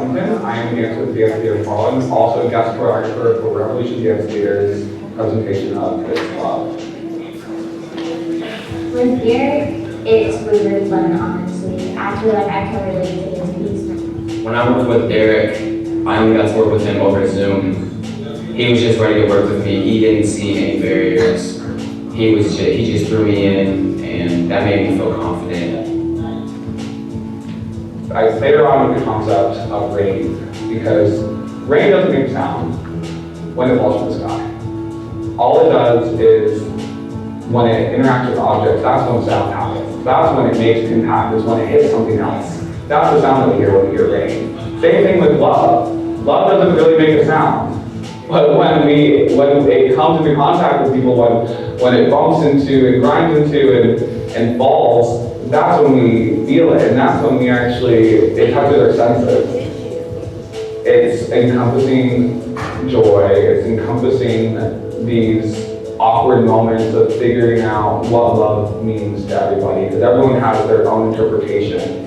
Brockington. I am a dancer with the Dance Theater of Harlem, also a guest choreographer for Revolution Dance Theater's presentation of This Love. With Derek, it's really fun, honestly. I feel like I can relate to his piece. When I worked with Derek, I only got to work with him over Zoom. He was just ready to work with me. He didn't see any barriers. He just threw me in, and that made me feel confident. I later on with the concept of rain, because rain doesn't make sound when it falls from the sky. All it does is, when it interacts with objects, that's when sound happens. That's when it makes impact, is when it hits something else. That's the sound that we hear when we hear rain. Same thing with love. Love doesn't really make a sound. But when it comes into contact with people, when it bumps into and grinds into and falls, that's when we feel it, and that's when we it touches our senses. It's encompassing joy, it's encompassing these awkward moments of figuring out what love means to everybody, because everyone has their own interpretation.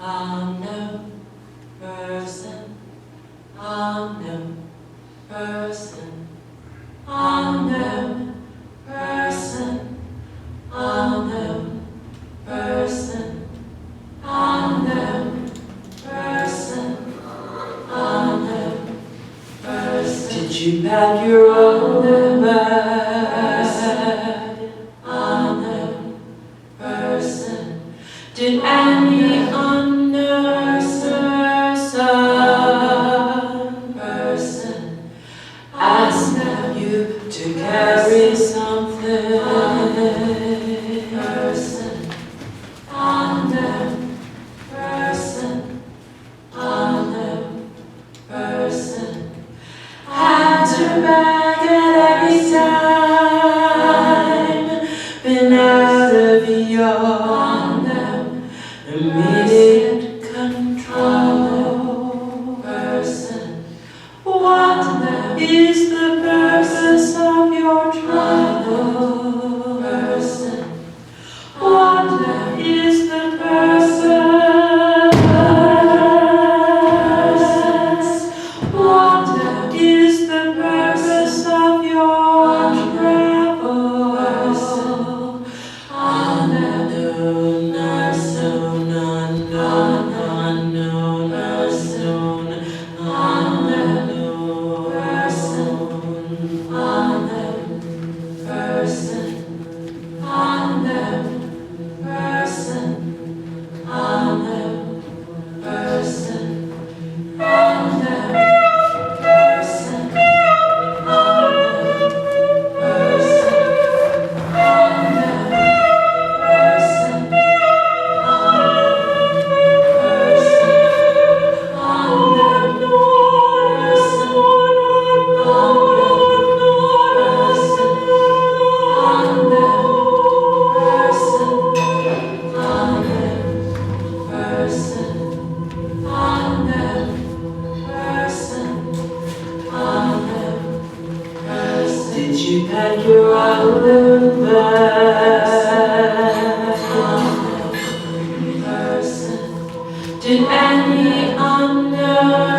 unknown person, unknown person, unknown person, unknown person, unknown person, unknown person. Did you pack your own bag? Unknown person. Did any unknown person ask you to carry something? Person, unknown person, unknown person. Had to bag at every time, been out of your immediate control. Person, what is the purpose of your trouble? Person, what is the purpose? What is the purpose of your travel? Person, unknown, unknown, unknown, unknown, unknown, unknown person, unknown person, unknown person, unknown person, unknown person, unknown Did you pack your own bag? Person. Did any unknown